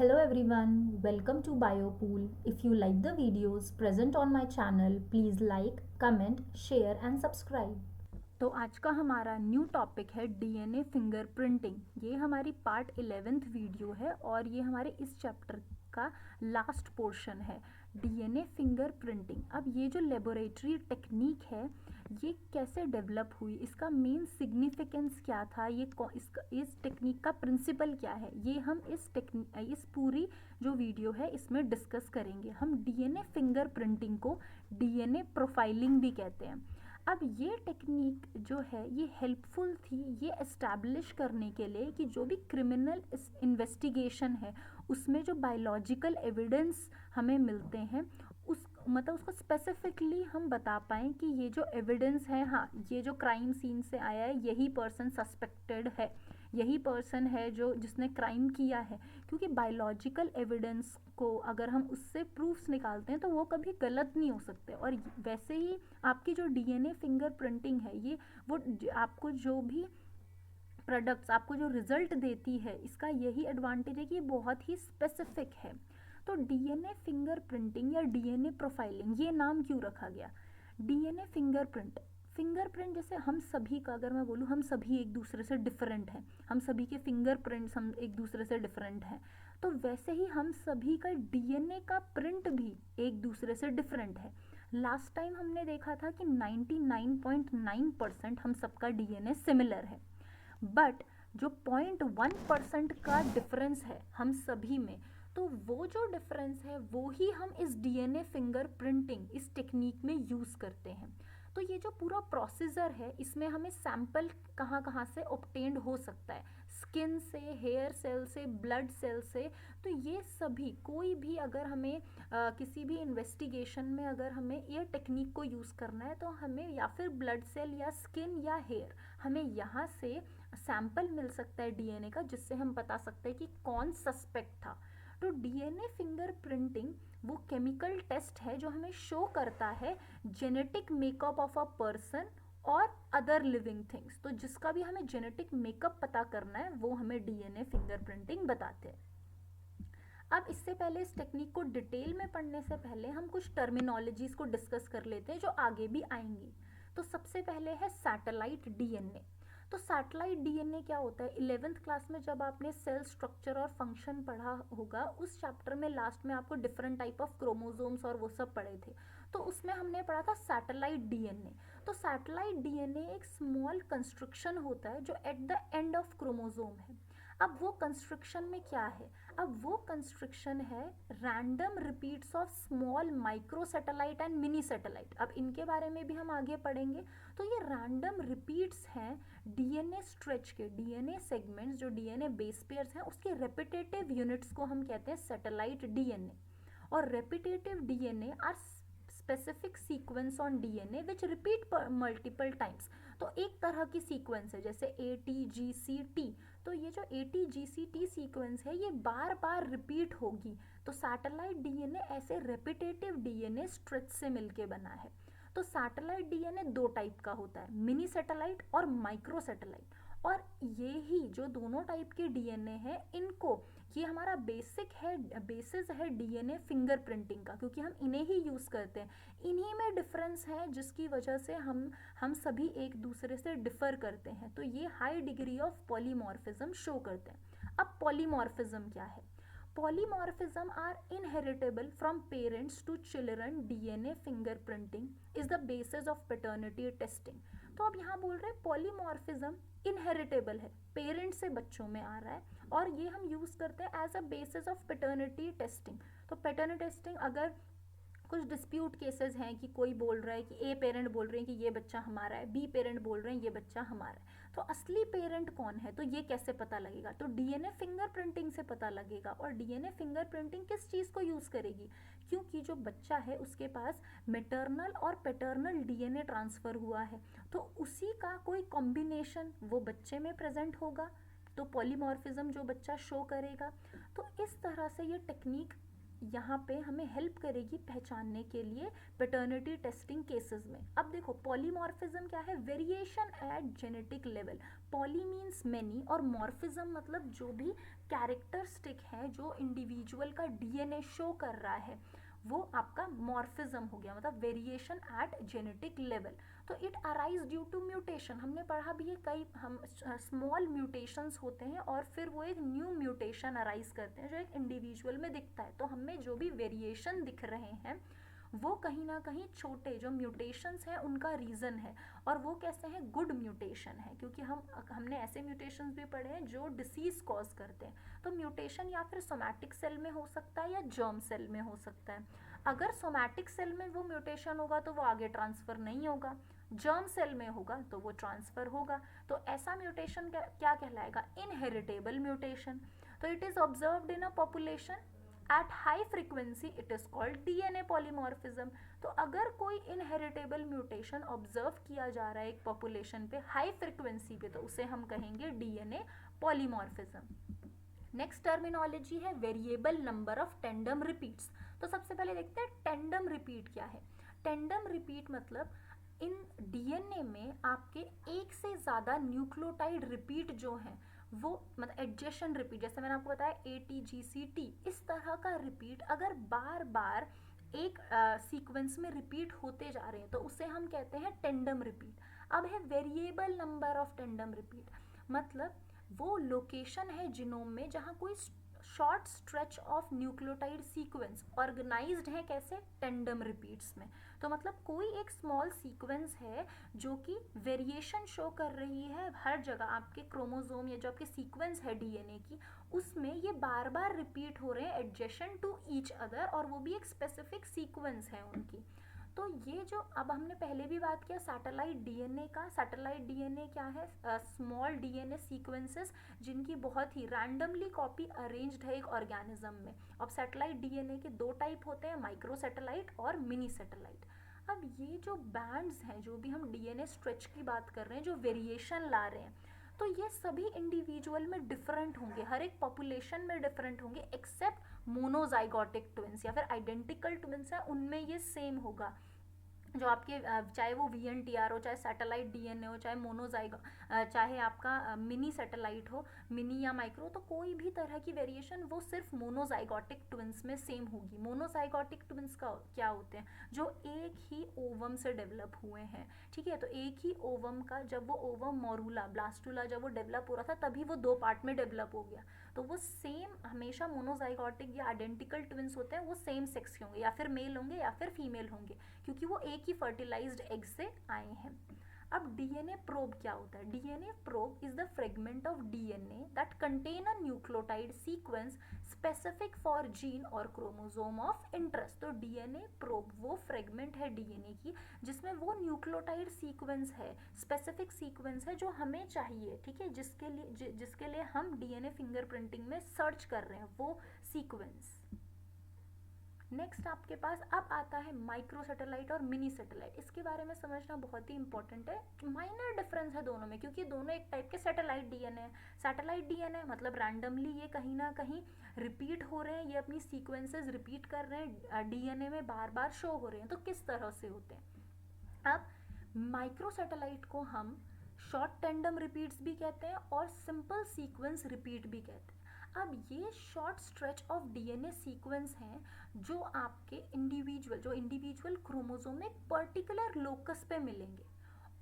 Hello everyone, welcome to Biopool. If you like the videos present on my channel, please like, comment, share and subscribe. तो आज का हमारा new topic है DNA fingerprinting. ये हमारी part 11th video है और ये हमारे इस चैप्टर का लास्ट पोर्शन है, डीएनए फिंगरप्रिंटिंग। अब ये जो लेबोरेटरी टेक्निक है ये कैसे डेवलप हुई, इसका मेन सिग्निफिकेंस क्या था, इस टेक्निक का प्रिंसिपल क्या है, ये हम इस पूरी जो वीडियो है इसमें डिस्कस करेंगे। हम डीएनए फिंगरप्रिंटिंग को डीएनए प्रोफाइलिंग भी कहते हैं। अब ये टेक्निक जो है ये हेल्पफुल थी ये एस्टैब्लिश करने के लिए कि जो भी क्रिमिनल इन्वेस्टिगेशन है उसमें जो बायोलॉजिकल एविडेंस हमें मिलते हैं उसको स्पेसिफिकली हम बता पाएँ कि ये जो एविडेंस है, हाँ ये जो क्राइम सीन से आया है यही पर्सन सस्पेक्टेड है, यही पर्सन है जो जिसने क्राइम किया है। क्योंकि बायोलॉजिकल एविडेंस को अगर हम उससे प्रूफ्स निकालते हैं तो वो कभी गलत नहीं हो सकते। और वैसे ही आपकी जो डीएनए फिंगरप्रिंटिंग है ये वो आपको जो भी प्रोडक्ट्स आपको जो रिजल्ट देती है इसका यही एडवांटेज है कि ये बहुत ही स्पेसिफिक है। तो डीएनए फिंगरप्रिंटिंग या डीएनए प्रोफाइलिंग ये नाम क्यों रखा गया? डीएनए फिंगरप्रिंट जैसे हम सभी का अगर मैं बोलूँ हम सभी एक दूसरे से डिफरेंट हैं, हम सभी के फिंगरप्रिंट्स हम एक दूसरे से डिफरेंट हैं, तो वैसे ही हम सभी का डीएनए का प्रिंट भी एक दूसरे से डिफरेंट है। लास्ट टाइम हमने देखा था कि 99.9% हम सबका डीएनए सिमिलर है, बट जो 0.1% का डिफरेंस है हम सभी में, तो वो जो डिफरेंस है वो ही हम इस डीएनए फिंगरप्रिंटिंग इस टेक्निक में यूज़ करते हैं। तो ये जो पूरा प्रोसीजर है इसमें हमें सैंपल कहाँ कहाँ से ऑब्टेन्ड हो सकता है, स्किन से, हेयर सेल से, ब्लड सेल से। तो ये सभी कोई भी अगर हमें किसी भी इन्वेस्टिगेशन में अगर हमें ये टेक्निक को यूज़ करना है तो हमें या फिर ब्लड सेल या स्किन या हेयर हमें यहाँ से सैंपल मिल सकता है डीएनए का, जिससे हम बता सकते हैं कि कौन सस्पेक्ट था। तो डीएनए फिंगरप्रिंटिंग वो केमिकल टेस्ट है जो हमें शो करता है genetic makeup of a person और अदर लिविंग थिंग्स। तो जिसका भी हमें जेनेटिक मेकअप पता करना है वो हमें डीएनए फिंगरप्रिंटिंग बताते हैं। अब इससे पहले इस टेक्निक को डिटेल में पढ़ने से पहले हम कुछ टर्मिनोलॉजीज को डिस्कस कर लेते हैं जो आगे भी आएंगी। तो सबसे पहले है सैटेलाइट डीएनए। तो सैटेलाइट डीएनए क्या होता है? 11th क्लास में जब आपने सेल स्ट्रक्चर और फंक्शन पढ़ा होगा उस चैप्टर में लास्ट में आपको डिफरेंट टाइप ऑफ क्रोमोसोम्स और वो सब पढ़े थे, तो उसमें हमने पढ़ा था सैटेलाइट डीएनए। तो सैटेलाइट डीएनए एक स्मॉल कंस्ट्रक्शन होता है जो at the end of chromosome है। अब वो कंस्ट्रक्शन में क्या है? अब वो कंस्ट्रक्शन है random repeats of small micro satellite and mini satellite. अब इनके बारे में भी हम आगे पढ़ेंगे। तो ये रैंडम रिपीट्स हैं डीएनए स्ट्रेच के, डीएनए सेगमेंट्स जो डीएनए बेस पेयर्स हैं उसके रेपिटेटिव यूनिट्स को हम कहते हैं सैटेलाइट डीएनए। और repetitive DNA are specific sequence on DNA which repeat multiple times. तो एक तरह की सीक्वेंस है जैसे ATGCT। तो ये जो ATGCT सीक्वेंस है ये बार बार रिपीट होगी। तो सैटेलाइट डीएनए ऐसे रेपिटेटिव डीएनए स्ट्रेच से मिलके बना है। तो सैटेलाइट डीएनए दो टाइप का होता है, मिनी सैटेलाइट और माइक्रो सैटेलाइट। और ये ही जो दोनों टाइप के डीएनए हैं इनको, ये हमारा बेसिस है डीएनए फिंगरप्रिंटिंग का, क्योंकि हम इन्हें ही यूज़ करते हैं। इन्हीं में डिफरेंस है जिसकी वजह से हम सभी एक दूसरे से डिफर करते हैं। तो ये high degree of polymorphism show करते हैं। अब पॉलीमॉर्फिज्म क्या है? Polymorphism are inheritable from parents to children. DNA fingerprinting is the basis of paternity testing. तो अब यहाँ बोल रहे हैं पॉलीमॉर्फिज्म इनहेरिटेबल है, पेरेंट से बच्चों में आ रहा है और ये हम यूज़ करते हैं as a basis of paternity testing. तो पेटर्निटी टेस्टिंग अगर कुछ डिस्प्यूट केसेस हैं कि कोई बोल रहा है कि ए पेरेंट बोल रहे हैं कि ये बच्चा हमारा है, बी पेरेंट बोल रहे हैं ये बच्चा हमारा है, तो असली पेरेंट कौन है तो ये कैसे पता लगेगा? तो डीएनए फिंगरप्रिंटिंग से पता लगेगा। और डीएनए फिंगरप्रिंटिंग किस चीज़ को यूज़ करेगी? क्योंकि जो बच्चा है उसके पास मेटर्नल और पैटर्नल डीएनए ट्रांसफ़र हुआ है, तो उसी का कोई कॉम्बिनेशन वो बच्चे में प्रेजेंट होगा, तो पॉलीमॉर्फिज्म जो बच्चा शो करेगा। तो इस तरह से ये टेक्निक यहाँ पे हमें हेल्प करेगी पहचानने के लिए पैटर्निटी टेस्टिंग केसेस में। अब देखो पॉलीमॉर्फिज्म क्या है, variation at genetic level. Poly means many और मॉर्फिज्म मतलब जो भी कैरेक्टरिस्टिक है जो इंडिविजुअल का डीएनए शो कर रहा है वो आपका मॉर्फिज्म हो गया, मतलब वेरिएशन एट जेनेटिक लेवल। तो it arise due to mutation, हमने पढ़ा भी है कई हम स्मॉल म्यूटेशंस होते हैं और फिर वो एक न्यू म्यूटेशन अराइज करते हैं जो एक इंडिविजुअल में दिखता है। तो हमें जो भी वेरिएशन दिख रहे हैं वो कहीं ना कहीं छोटे जो म्यूटेशंस हैं उनका रीज़न है। और वो कैसे हैं, गुड म्यूटेशन है, क्योंकि हमने ऐसे म्यूटेशंस भी पढ़े हैं जो डिसीज़ कॉज करते हैं। तो म्यूटेशन या फिर सोमैटिक सेल में हो सकता है या जर्म सेल में हो सकता है। अगर सोमैटिक सेल में वो म्यूटेशन होगा तो वो आगे ट्रांसफ़र नहीं होगा, जर्म सेल में होगा तो वो ट्रांसफ़र होगा। तो ऐसा म्यूटेशन क्या कहलाएगा, इनहेरिटेबल म्यूटेशन। तो it is observed in a population at high frequency, it is called DNA polymorphism. तो अगर कोई इनहेरिटेबल म्यूटेशन ऑब्जर्व किया जा रहा है एक पॉपुलेशन पे हाई फ्रीक्वेंसी पे तो उसे हम कहेंगे डीएनए पॉलीमॉर्फिज्म। नेक्स्ट टर्मिनोलॉजी है variable number of tandem repeats. तो सबसे पहले देखते हैं टेंडम रिपीट क्या है। टेंडम रिपीट मतलब इन डीएनए में आपके एक से ज़्यादा न्यूक्लियोटाइड रिपीट जो हैं वो मतलब एडजेशन रिपीट, जैसे मैंने आपको बताया ATGCT, इस तरह का रिपीट अगर बार बार एक सीक्वेंस में रिपीट होते जा रहे हैं तो उसे हम कहते हैं टेंडम रिपीट। अब है variable number of tandem repeat, मतलब वो लोकेशन है जीनोम में जहाँ कोई short stretch of nucleotide sequence organized है कैसे, टेंडम रिपीट्स में। तो मतलब कोई एक स्मॉल सीक्वेंस है जो कि वेरिएशन शो कर रही है हर जगह, आपके क्रोमोसोम या जो आपके सीक्वेंस है डीएनए की उसमें ये बार बार रिपीट हो रहे हैं एडजेशन टू ईच अदर, और वो भी एक स्पेसिफिक सीक्वेंस है उनकी। तो ये जो अब हमने पहले भी बात किया सैटेलाइट डीएनए का, सैटेलाइट डीएनए क्या है, स्मॉल डीएनए सीक्वेंसेस जिनकी बहुत ही रैंडमली कॉपी अरेंज्ड है एक ऑर्गेनिज्म में। अब सैटेलाइट डीएनए के दो टाइप होते हैं, माइक्रो सैटेलाइट और मिनी सैटेलाइट। अब ये जो बैंड्स हैं जो भी हम डीएनए स्ट्रेच की बात कर रहे हैं जो वेरिएशन ला रहे हैं तो ये सभी इंडिविजुअल में डिफरेंट होंगे, हर एक पॉपुलेशन में डिफरेंट होंगे एक्सेप्ट मोनोजाइगोटिक ट्विंस या फिर आइडेंटिकल ट्विंस हैं उनमें ये सेम होगा। जो आपके चाहे वो VNTR हो, चाहे सैटेलाइट डीएनए हो, चाहे मोनोजाइगो, चाहे आपका मिनी सैटेलाइट हो, मिनी या माइक्रो, तो कोई भी तरह की वेरिएशन वो सिर्फ मोनोजाइगोटिक ट्विंस में सेम होगी। मोनोजाइगोटिक ट्विंस का क्या होते हैं, जो एक ही ओवम से डेवलप हुए हैं, ठीक है। तो एक ही ओवम का जब वो ओवम मोरूला ब्लास्टुला जब वो डेवलप हो रहा था तभी वो दो पार्ट में डेवलप हो गया। तो वो सेम हमेशा मोनोजाइगोटिक या आइडेंटिकल ट्विंस होते हैं वो सेम सेक्स के होंगे, या फिर मेल होंगे या फिर फीमेल होंगे, क्योंकि वो एक ही फर्टिलाइज्ड एग से आए हैं। अब डीएनए प्रोब क्या होता है, DNA probe is the fragment of DNA that contain a nucleotide sequence specific for gene और क्रोमोसोम ऑफ इंटरेस्ट। तो डीएनए प्रोब वो फ्रेगमेंट है डीएनए की जिसमें वो न्यूक्लियोटाइड सीक्वेंस है, स्पेसिफिक सीक्वेंस है जो हमें चाहिए, ठीक है, जिसके लिए हम डीएनए फिंगरप्रिंटिंग में सर्च कर रहे हैं वो सीक्वेंस। नेक्स्ट आपके पास अब आता है माइक्रो सैटेलाइट और मिनी सैटेलाइट। इसके बारे में समझना बहुत ही इंपॉर्टेंट है, माइनर डिफरेंस है दोनों में क्योंकि दोनों एक टाइप के सैटेलाइट डीएनए है। सैटेलाइट डीएनए मतलब रैंडमली ये कहीं ना कहीं रिपीट हो रहे हैं, ये अपनी सीक्वेंसेस रिपीट कर रहे हैं डीएनए में बार बार शो हो रहे हैं। तो किस तरह से होते हैं, अब माइक्रो सैटेलाइट को हम शॉर्ट टेंडम रिपीट्स भी कहते हैं और सिंपल सीक्वेंस रिपीट भी कहते हैं। अब ये short stretch of DNA sequence हैं जो आपके इंडिविजुअल क्रोमोसोम में एक पर्टिकुलर लोकस पे मिलेंगे,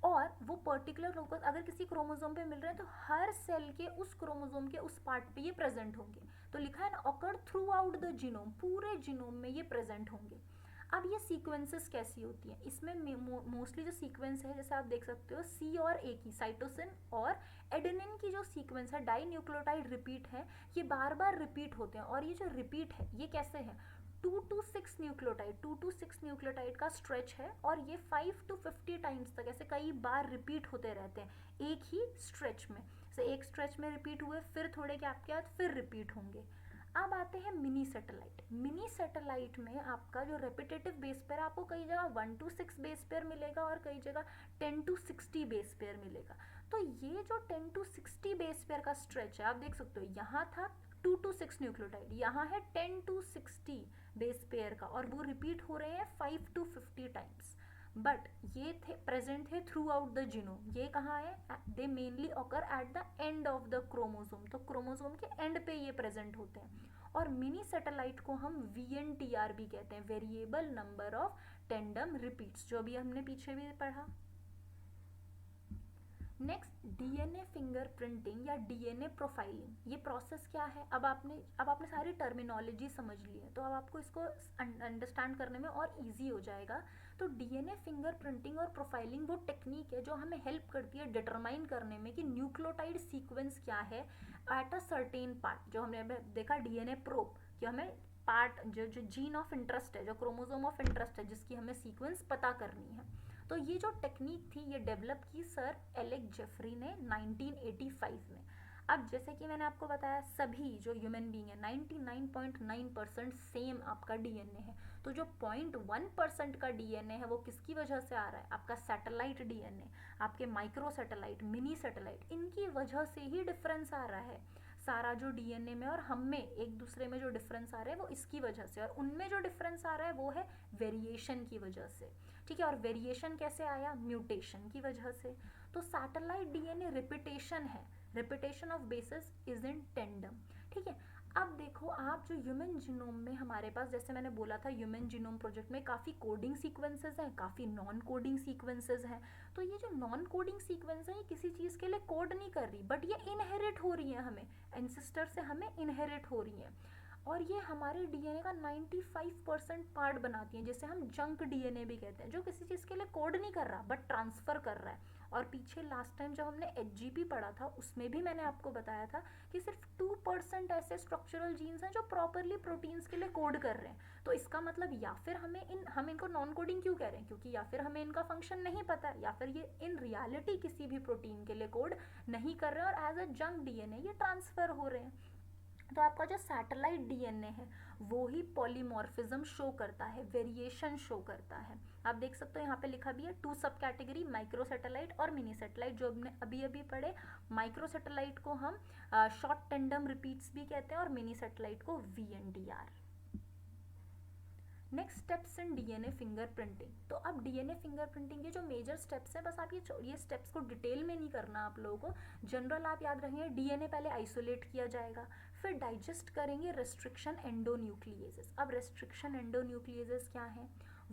और वो पर्टिकुलर लोकस अगर किसी क्रोमोसोम पे मिल रहे हैं तो हर सेल के उस क्रोमोसोम के उस पार्ट पे ये प्रेजेंट होंगे। तो लिखा है ना occur through out the genome, पूरे जीनोम में ये प्रेजेंट होंगे। अब ये सीक्वेंसेस कैसी होती हैं, इसमें मोस्टली जो सीक्वेंस है जैसे आप देख सकते हो C और A की, साइटोसिन और एडेनिन की जो सीक्वेंस है डाई न्यूक्लियोटाइड रिपीट है, ये बार बार रिपीट होते हैं। और ये जो रिपीट है ये कैसे है, 2 to 6 न्यूक्लियोटाइड का स्ट्रेच है, और ये 5 to 50 टाइम्स तक ऐसे कई बार रिपीट होते रहते हैं एक ही स्ट्रेच में। से एक स्ट्रेच में रिपीट हुए फिर थोड़े गैप के बाद फिर रिपीट होंगे। अब आते हैं मिनी सैटेलाइट। मिनी सैटेलाइट में आपका जो रेपिटेटिव बेस पेयर आपको कई जगह 1 to 6 बेस पेयर मिलेगा और कई जगह 10 to 60 बेस पेयर मिलेगा। तो ये जो 10 to 60 बेस पेयर का स्ट्रेच है आप देख सकते हो, यहाँ था 2 to 6 न्यूक्लियोटाइड, यहाँ है 10 to 60 बेस पेयर का, और वो रिपीट हो रहे हैं 5 to 50 टाइम्स। बट ये थे प्रेजेंट है थ्रू आउट द जीनोम। ये कहाँ है? दे mainly occur at the end of the chromosome, तो क्रोमोसोम के एंड पे ये प्रेजेंट होते हैं। और मिनी सैटेलाइट को हम VNTR भी कहते हैं, variable number of tandem repeats, जो भी हमने पीछे भी पढ़ा। नेक्स्ट DNA फिंगरप्रिंटिंग या DNA प्रोफाइलिंग, ये प्रोसेस क्या है? अब आपने सारी टर्मिनोलॉजी समझ ली है, तो अब आपको इसको अंडरस्टैंड करने में और इजी हो जाएगा। तो DNA फिंगरप्रिंटिंग और प्रोफाइलिंग वो टेक्निक है जो हमें हेल्प करती है डिटरमाइन करने में कि न्यूक्लियोटाइड सीक्वेंस क्या है एट अ सर्टेन पार्ट। जो हमने देखा DNA प्रोब, कि हमें पार्ट जो जीन ऑफ इंटरेस्ट है, जो क्रोमोसोम ऑफ इंटरेस्ट है, जिसकी हमें सीक्वेंस पता करनी है। तो ये जो टेक्निक थी ये डेवलप की सर एलेक जेफरी ने 1985 में। अब जैसे कि मैंने आपको बताया, सभी जो ह्यूमन बीइंग है 99.9% सेम आपका DNA है। तो जो 0.1% का DNA है वो किसकी वजह से आ रहा है? आपका सैटेलाइट DNA, आपके माइक्रो सैटेलाइट, मिनी सैटेलाइट, इनकी वजह से ही डिफरेंस आ रहा है। सारा जो DNA में और हम में एक दूसरे में जो डिफरेंस आ रहा है वो इसकी वजह से, और उनमें जो डिफरेंस आ रहा है वो है वेरिएशन की वजह से। ठीक है, और वेरिएशन कैसे आया? म्यूटेशन की वजह से। तो सैटेलाइट DNA रिपीटेशन है, repetition of basis is in tandem. ठीक है, अब देखो आप, जो ह्यूमन जीनोम में हमारे पास, जैसे मैंने बोला था ह्यूमन जीनोम प्रोजेक्ट में काफ़ी कोडिंग सीक्वेंसेस हैं, काफ़ी नॉन कोडिंग सीक्वेंसेस हैं। तो ये जो नॉन कोडिंग सीक्वेंस है ये किसी चीज़ के लिए कोड नहीं कर रही, बट ये इनहेरिट हो रही है, हमें एंसेस्टर से हमें इनहेरिट हो रही है। और ये हमारे DNA का 95% पार्ट बनाती हैं, जिसे हम जंक DNA भी कहते हैं, जो किसी चीज़ के लिए कोड नहीं कर रहा बट ट्रांसफ़र कर रहा है। और पीछे लास्ट टाइम जब हमने HGP पढ़ा था उसमें भी मैंने आपको बताया था कि सिर्फ 2% ऐसे स्ट्रक्चरल जीन्स हैं जो प्रॉपरली प्रोटीन्स के लिए कोड कर रहे हैं। तो इसका मतलब या फिर हम इनको नॉन कोडिंग क्यों कह रहे हैं? क्योंकि या फिर हमें इनका फंक्शन नहीं पता है, या फिर ये इन रियलिटी किसी भी प्रोटीन के लिए कोड नहीं कर रहे हैं और एज अ जंक DNA ये ट्रांसफ़र हो रहे हैं। तो आपका जो सैटेलाइट DNA है वो ही पॉलीमॉर्फिज्म शो करता है, वेरिएशन शो करता है। आप देख सकते हो यहाँ पे लिखा भी है 2 सब कैटेगरी, माइक्रो सैटेलाइट और मिनी सैटेलाइट, जो हमने अभी अभी पढ़े। माइक्रो सैटेलाइट को हम शॉर्ट टेंडम रिपीट्स भी कहते हैं और मिनी सैटेलाइट को VNTR। Next steps in DNA fingerprinting. तो अब DNA फिंगरप्रिंटिंग के जो मेजर स्टेप्स हैं, बस आप ये स्टेप्स को डिटेल में नहीं करना आप लोगों को, जनरल आप याद रखेंगे। DNA पहले आइसोलेट किया जाएगा, फिर डाइजेस्ट करेंगे रेस्ट्रिक्शन एंडोन्यूक्लिएजेस। अब रेस्ट्रिक्शन एंडोन्यूक्लिएजेस क्या है?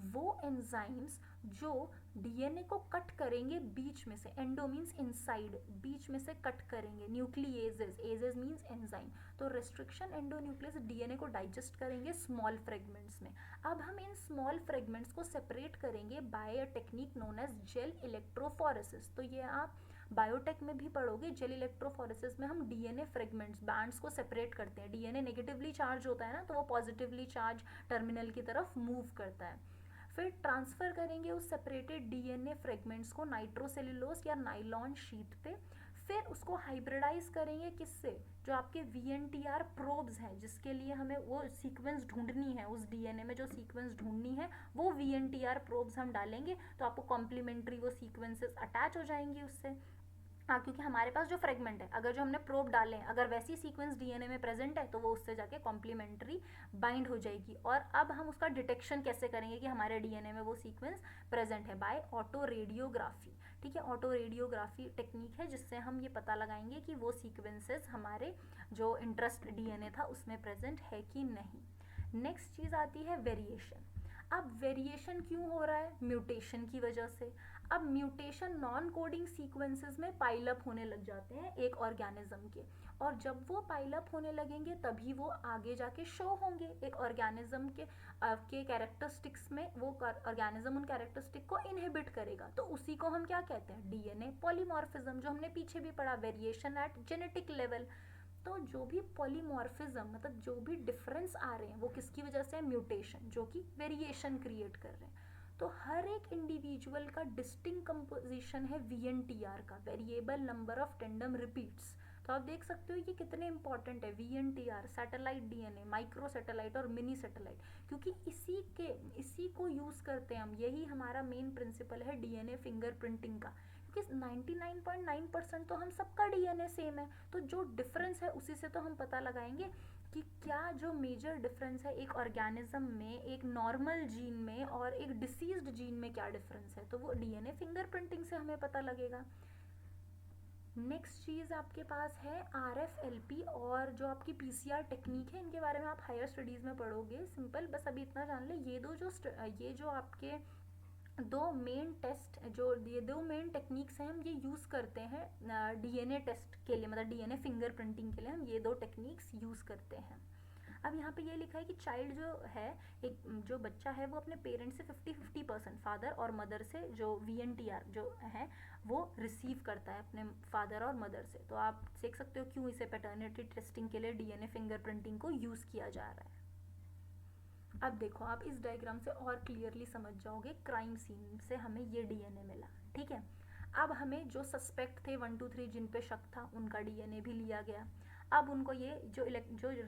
वो एंजाइम्स जो DNA को कट करेंगे बीच में से, एंडो मीन्स इनसाइड, बीच में से कट करेंगे, न्यूक्लिएजेस, एजेस मीन्स एंजाइम। तो रेस्ट्रिक्शन एंडोन्यूक्लियस DNA को डाइजेस्ट करेंगे स्मॉल फ्रेगमेंट्स में। अब हम इन स्मॉल फ्रेगमेंट्स को सेपरेट करेंगे by a technique known as gel electrophoresis. तो ये आप बायोटेक में भी पढ़ोगे, जेल इलेक्ट्रोफोरेसिस में हम DNA फ्रेगमेंट्स, बैंड्स को सेपरेट करते हैं। DNA नेगेटिवली चार्ज होता है ना, तो वो पॉजिटिवली चार्ज टर्मिनल की तरफ मूव करता है। फिर ट्रांसफ़र करेंगे उस सेपरेटेड DNA फ्रेगमेंट्स को नाइट्रोसेल्यूलोज या नाइलॉन शीट पे। फिर उसको हाइब्रिडाइज करेंगे किससे? जो आपके VNTR प्रोब्स हैं, जिसके लिए हमें वो सीक्वेंस ढूंढनी है, उस DNA में जो सीक्वेंस ढूंढनी है वो VNTR प्रोब्स हम डालेंगे, तो आपको कॉम्प्लीमेंट्री वो सीक्वेंसेस अटैच हो जाएंगी उससे। हाँ, क्योंकि हमारे पास जो फ्रेगमेंट है, अगर जो हमने प्रोब डाले हैं, अगर वैसी सीक्वेंस DNA में प्रेजेंट है तो वो उससे जाके कॉम्प्लीमेंट्री बाइंड हो जाएगी। और अब हम उसका डिटेक्शन कैसे करेंगे कि हमारे DNA में वो सीक्वेंस प्रेजेंट है? By autoradiography. ठीक है, ऑटो रेडियोग्राफी टेक्निक है जिससे हम ये पता लगाएंगे कि वो सीक्वेंसेस हमारे जो इंटरेस्ट DNA था उसमें प्रेजेंट है कि नहीं। नेक्स्ट चीज़ आती है वेरिएशन। अब वेरिएशन क्यों हो रहा है? म्यूटेशन की वजह से। अब म्यूटेशन नॉन कोडिंग सीक्वेंसेस में पाइल अप होने लग जाते हैं एक ऑर्गेनिज्म के, और जब वो पाइल अप होने लगेंगे तभी वो आगे जाके शो होंगे एक ऑर्गेनिज्म के कैरेक्टरिस्टिक्स में। वो ऑर्गेनिज्म उन कैरेक्टरिस्टिक को इनहिबिट करेगा, तो उसी को हम क्या कहते हैं? DNA पॉलीमॉर्फिज्म, जो हमने पीछे भी पढ़ा, वेरिएशन एट जेनेटिक लेवल। तो जो भी पॉलीमॉर्फिज्म, मतलब जो भी डिफरेंस आ रहे हैं वो किसकी वजह से है? म्यूटेशन, जो कि वेरिएशन क्रिएट कर रहे हैं। तो हर एक इंडिविजुअल का डिस्टिंक्ट कंपोजिशन है VNTR का, variable number of tandem repeats. तो आप देख सकते हो ये कितने इंपॉर्टेंट है, VNTR, satellite DNA, micro satellite और मिनी सैटेलाइट, क्योंकि इसी को यूज़ करते हैं हम। यही हमारा मेन प्रिंसिपल है DNA फिंगरप्रिंटिंग का, क्योंकि 99.9% तो हम सबका डीएनए सेम है, तो जो डिफरेंस है उसी से तो हम पता लगाएंगे कि क्या जो मेजर डिफरेंस है एक ऑर्गेनिज्म में, एक नॉर्मल जीन में और एक डिसीज्ड जीन में क्या डिफरेंस है, तो वो डीएनए फिंगरप्रिंटिंग से हमें पता लगेगा। नेक्स्ट चीज़ आपके पास है RFLP और जो आपकी PCR टेक्निक है, इनके बारे में आप हायर स्टडीज़ में पढ़ोगे। सिंपल बस अभी इतना जान ले, ये जो आपके दो मेन टेस्ट, जो ये दो मेन टेक्निक्स हैं, हम ये यूज़ करते हैं डीएनए टेस्ट के लिए, मतलब डीएनए फिंगरप्रिंटिंग के लिए हम ये दो टेक्निक्स यूज़ करते हैं। अब यहाँ पे ये लिखा है कि चाइल्ड जो है, एक जो बच्चा है वो अपने पेरेंट्स से 50-50% फादर और मदर से जो VNTR जो है वो रिसीव करता है अपने फादर और मदर से। तो आप देख सकते हो क्यों इसे पैटर्निटी टेस्टिंग के लिए डीएनए फिंगरप्रिंटिंग को यूज़ किया जा रहा है। अब देखो, आप इस डायग्राम से और क्लियरली समझ जाओगे, क्राइम सीन से हमें ये डीएनए मिला, ठीक है। अब हमें जो सस्पेक्ट थे 1 2 3 जिन पे शक था, उनका डीएनए भी लिया गया। अब उनको ये जो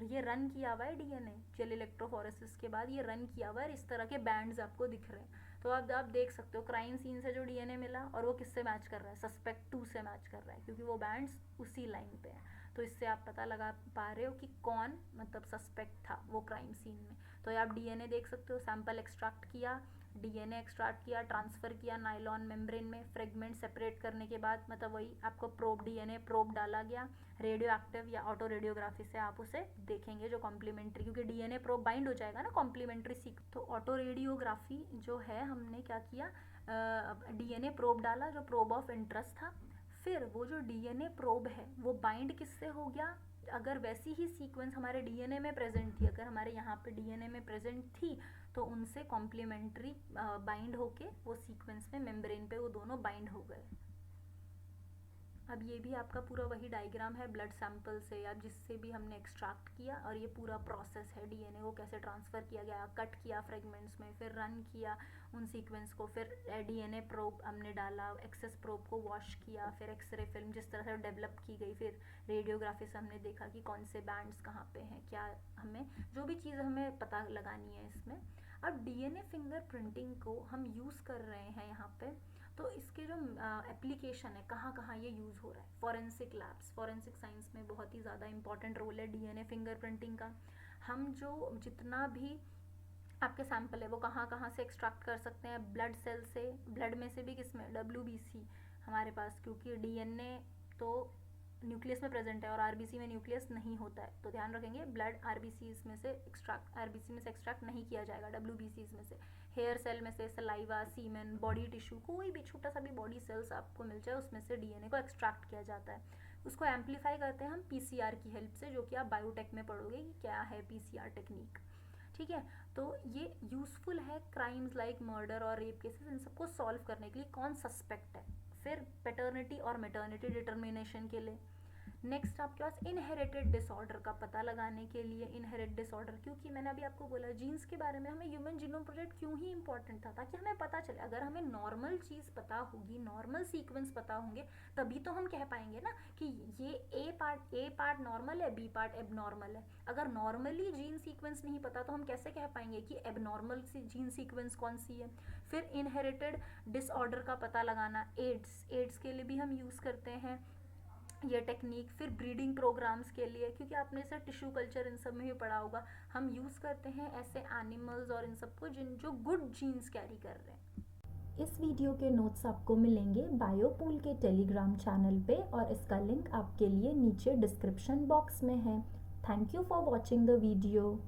ये रन किया हुआ है डीएनए जेल इलेक्ट्रोफोरेसिस के बाद, ये रन किया हुआ है, इस तरह के बैंड्स आपको दिख रहे हैं। तो अब आप देख सकते हो क्राइम सीन से जो डीएनए मिला और वो किससे मैच कर रहा है, सस्पेक्ट 2 से मैच कर रहा है, क्योंकि वो बैंड्स उसी लाइन पे हैं। तो इससे आप पता लगा पा रहे हो कि कौन मतलब सस्पेक्ट था वो क्राइम सीन में। तो आप डीएनए देख सकते हो, सैंपल एक्सट्रैक्ट किया, डीएनए एक्सट्रैक्ट किया, ट्रांसफ़र किया नायलॉन मेम्ब्रेन में, फ्रेगमेंट सेपरेट करने के बाद मतलब वही आपको प्रोब, डीएनए प्रोब डाला गया, रेडियो एक्टिव या ऑटो रेडियोग्राफी से आप उसे देखेंगे जो कॉम्प्लीमेंट्री, क्योंकि डीएनए प्रोब बाइंड हो जाएगा ना कॉम्प्लीमेंट्री सीक। तो ऑटो रेडियोग्राफी जो है, हमने क्या किया, डीएनए प्रोब डाला जो प्रोब ऑफ इंटरेस्ट था। फिर वो जो डीएनए प्रोब है वो बाइंड किससे हो गया, अगर वैसी ही सीक्वेंस हमारे डीएनए में प्रेजेंट थी, अगर हमारे यहाँ पे डीएनए में प्रेजेंट थी, तो उनसे कॉम्प्लीमेंट्री बाइंड होके वो सीक्वेंस में मेम्ब्रेन पे वो दोनों बाइंड हो गए। अब ये भी आपका पूरा वही डायग्राम है, ब्लड सैंपल से या जिससे भी हमने एक्सट्रैक्ट किया, और ये पूरा प्रोसेस है डीएनए को कैसे ट्रांसफ़र किया गया, कट किया फ्रेगमेंट्स में, फिर रन किया उन सीक्वेंस को, फिर डीएनए प्रोब हमने डाला, एक्सेस प्रोब को वॉश किया, फिर एक्सरे फिल्म जिस तरह से डेवलप की गई, फिर रेडियोग्राफी से हमने देखा कि कौन से बैंड्स कहाँ पे हैं, क्या हमें जो भी चीज़ हमें पता लगानी है इसमें। अब डीएनए फिंगरप्रिंटिंग को हम यूज़ कर रहे हैं यहाँ पे, तो इसके जो एप्लीकेशन है, कहाँ कहाँ ये यूज़ हो रहा है, फॉरेंसिक लैब्स, फॉरेंसिक साइंस में बहुत ही ज़्यादा इंपॉर्टेंट रोल है डीएनए फिंगरप्रिंटिंग का। हम जो जितना भी आपके सैंपल है वो कहाँ कहाँ से एक्सट्रैक्ट कर सकते हैं, ब्लड सेल से, ब्लड में से भी, किसमें, WBC हमारे पास, क्योंकि डीएनए तो न्यूक्लियस में प्रेजेंट है और आरबीसी में न्यूक्लियस नहीं होता है, तो ध्यान रखेंगे ब्लड आरबीसी में से एक्सट्रैक्ट नहीं किया जाएगा, WBCs में से। हेयर सेल में से, सलाइवा, सीमेन, बॉडी टिश्यू, कोई भी छोटा सा भी बॉडी सेल्स आपको मिल जाए उसमें से डीएनए को एक्सट्रैक्ट किया जाता है। उसको एम्पलीफाई करते हैं हम PCR की हेल्प से, जो कि आप बायोटेक में पढ़ोगे कि क्या है PCR टेक्निक, ठीक है। तो ये यूज़फुल है क्राइम्स लाइक मर्डर और रेप केसेस, इन सबको सॉल्व करने के लिए, कौन सस्पेक्ट है, फिर पैटर्निटी और मैटर्निटी डिटर्मिनेशन के लिए। नेक्स्ट आपके पास इनहेरिटेड डिसऑर्डर का पता लगाने के लिए, इनहेरिट डिसऑर्डर, क्योंकि मैंने अभी आपको बोला जीन्स के बारे में हमें ह्यूमन जीनोम प्रोजेक्ट क्यों ही इंपॉर्टेंट था, ताकि हमें पता चले, अगर हमें नॉर्मल चीज़ पता होगी, नॉर्मल सीक्वेंस पता होंगे, तभी तो हम कह पाएंगे ना कि ये ए पार्ट नॉर्मल है, बी पार्ट एबनॉर्मल है। अगर नॉर्मली जीन सीक्वेंस नहीं पता तो हम कैसे कह पाएंगे कि एबनॉर्मल जीन सीक्वेंस कौन सी है। फिर इनहेरिटेड डिसऑर्डर का पता लगाना, एड्स के लिए भी हम यूज़ करते हैं ये टेक्निक। फिर ब्रीडिंग प्रोग्राम्स के लिए, क्योंकि आपने इसे टिश्यू कल्चर इन सब में भी पढ़ा होगा, हम यूज़ करते हैं ऐसे एनिमल्स और इन सबको जो गुड जीन्स कैरी कर रहे हैं। इस वीडियो के नोट्स आपको मिलेंगे बायोपूल के टेलीग्राम चैनल पे, और इसका लिंक आपके लिए नीचे डिस्क्रिप्शन बॉक्स में है। Thank you for watching the video.